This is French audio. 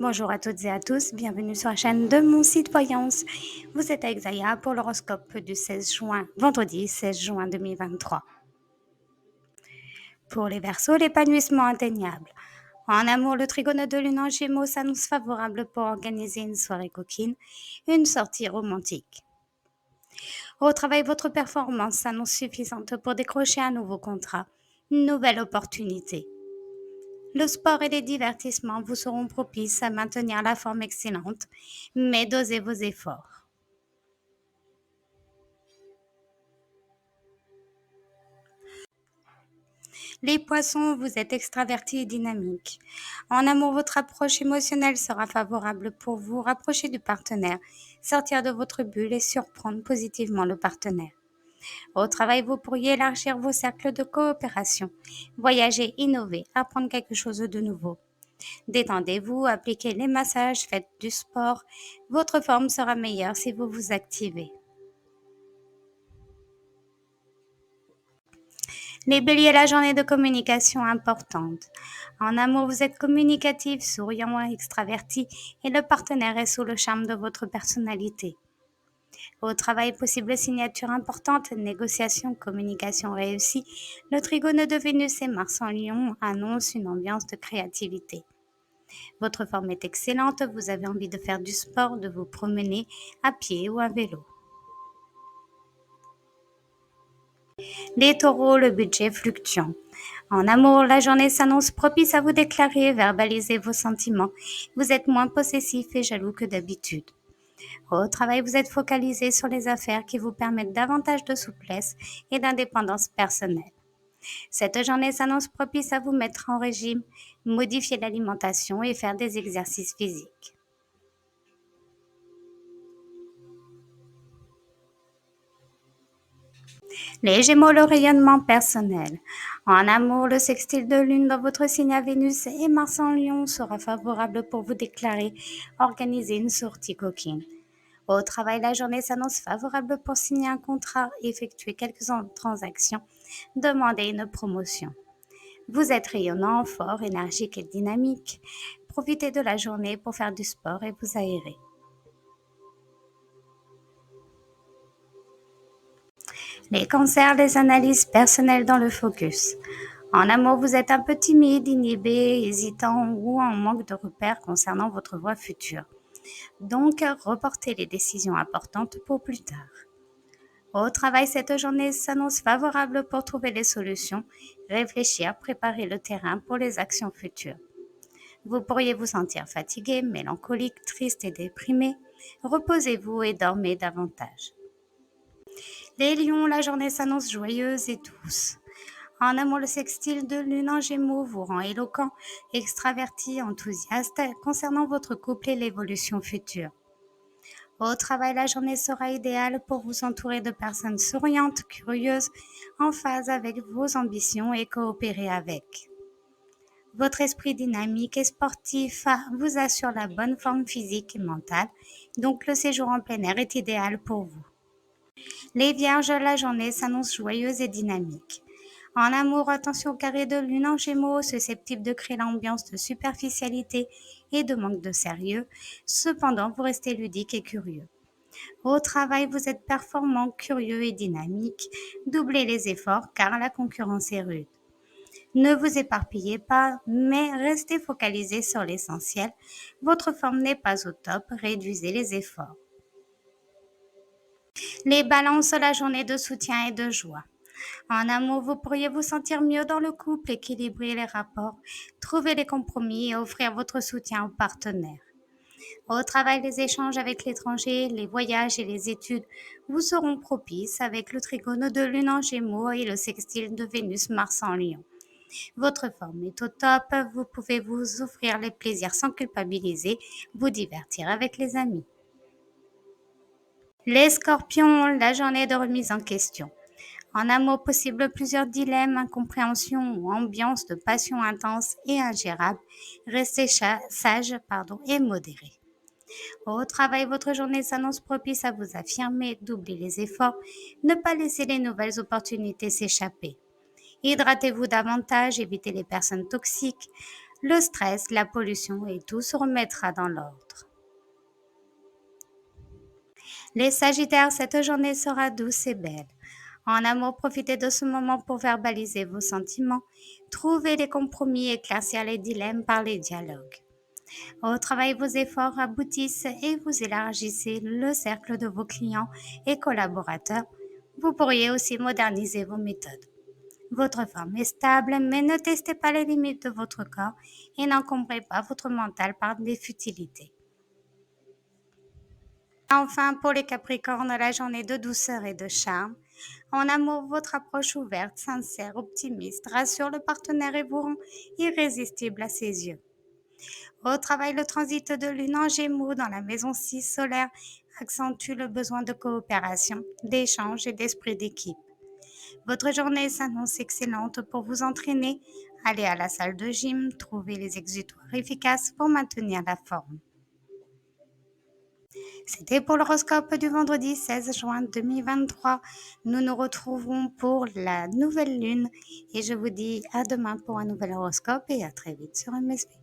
Bonjour à toutes et à tous, bienvenue sur la chaîne de mon site Voyance. Vous êtes avec Zaya pour l'horoscope du 16 juin, vendredi 16 juin 2023. Pour les Verseaux, l'épanouissement atteignable. En amour, le trigone de lune en Gémeaux s'annonce favorable pour organiser une soirée coquine, une sortie romantique. Au travail, votre performance s'annonce suffisante pour décrocher un nouveau contrat, une nouvelle opportunité. Le sport et les divertissements vous seront propices à maintenir la forme excellente, mais dosez vos efforts. Les poissons, vous êtes extravertis et dynamiques. En amour, votre approche émotionnelle sera favorable pour vous rapprocher du partenaire, sortir de votre bulle et surprendre positivement le partenaire. Au travail, vous pourriez élargir vos cercles de coopération, voyager, innover, apprendre quelque chose de nouveau. Détendez-vous, appliquez les massages, faites du sport. Votre forme sera meilleure si vous vous activez. Les béliers, la journée de communication importante. En amour, vous êtes communicatif, souriant, extraverti et le partenaire est sous le charme de votre personnalité. Au travail, possible signature importante, négociation, communication réussie. Le trigone de Vénus et Mars en Lion annonce une ambiance de créativité. Votre forme est excellente, vous avez envie de faire du sport, de vous promener à pied ou à vélo. Les taureaux, le budget fluctuant. En amour, la journée s'annonce propice à vous déclarer et verbaliser vos sentiments. Vous êtes moins possessif et jaloux que d'habitude. Au travail, vous êtes focalisé sur les affaires qui vous permettent davantage de souplesse et d'indépendance personnelle. Cette journée s'annonce propice à vous mettre en régime, modifier l'alimentation et faire des exercices physiques. Les Gémeaux, le rayonnement personnel. En amour, le sextile de lune dans votre signe à Vénus et Mars en Lion sera favorable pour vous déclarer, organiser une sortie coquine. Au travail, la journée s'annonce favorable pour signer un contrat, effectuer quelques transactions, demander une promotion. Vous êtes rayonnant, fort, énergique et dynamique. Profitez de la journée pour faire du sport et vous aérer. Les cancers, les analyses personnelles dans le focus. En amour, vous êtes un peu timide, inhibé, hésitant ou en manque de repères concernant votre voie future. Donc, reportez les décisions importantes pour plus tard. Au travail, cette journée s'annonce favorable pour trouver les solutions, réfléchir, préparer le terrain pour les actions futures. Vous pourriez vous sentir fatigué, mélancolique, triste et déprimé. Reposez-vous et dormez davantage. Les lions, la journée s'annonce joyeuse et douce. En amour, le sextile de lune en Gémeaux vous rend éloquent, extraverti, enthousiaste concernant votre couple et l'évolution future. Au travail, la journée sera idéale pour vous entourer de personnes souriantes, curieuses, en phase avec vos ambitions et coopérer avec. Votre esprit dynamique et sportif vous assure la bonne forme physique et mentale, donc le séjour en plein air est idéal pour vous. Les vierges, la journée s'annonce joyeuse et dynamique. En amour, attention au carré de lune en Gémeaux, susceptible de créer l'ambiance de superficialité et de manque de sérieux. Cependant, vous restez ludique et curieux. Au travail, vous êtes performant, curieux et dynamique. Doublez les efforts car la concurrence est rude. Ne vous éparpillez pas, mais restez focalisé sur l'essentiel. Votre forme n'est pas au top, réduisez les efforts. Les balances, la journée de soutien et de joie. En amour, vous pourriez vous sentir mieux dans le couple, équilibrer les rapports, trouver des compromis et offrir votre soutien aux partenaires. Au travail, les échanges avec l'étranger, les voyages et les études vous seront propices avec le trigone de lune en Gémeaux et le sextile de Vénus-Mars en Lion. Votre forme est au top, vous pouvez vous offrir les plaisirs sans culpabiliser, vous divertir avec les amis. Les scorpions, la journée de remise en question. En amour, possible plusieurs dilemmes, incompréhensions ou ambiance de passion intense et ingérable. Restez sage et modéré. Au travail, votre journée s'annonce propice à vous affirmer, doubler les efforts, ne pas laisser les nouvelles opportunités s'échapper. Hydratez-vous davantage, évitez les personnes toxiques. le stress, la pollution et tout se remettra dans l'ordre. Les Sagittaires, cette journée sera douce et belle. En amour, profitez de ce moment pour verbaliser vos sentiments, trouver les compromis, éclaircir les dilemmes par les dialogues. Au travail, vos efforts aboutissent et vous élargissez le cercle de vos clients et collaborateurs. Vous pourriez aussi moderniser vos méthodes. Votre forme est stable, mais ne testez pas les limites de votre corps et n'encombrez pas votre mental par des futilités. Enfin, pour les Capricornes, la journée de douceur et de charme. En amour, votre approche ouverte, sincère, optimiste rassure le partenaire et vous rend irrésistible à ses yeux. Au travail, le transit de lune en Gémeaux dans la maison 6 solaire accentue le besoin de coopération, d'échange et d'esprit d'équipe. Votre journée s'annonce excellente pour vous entraîner, aller à la salle de gym, trouver les exutoires efficaces pour maintenir la forme. C'était pour l'horoscope du vendredi 16 juin 2023. Nous nous retrouvons pour la nouvelle lune et je vous dis à demain pour un nouvel horoscope et à très vite sur MSV.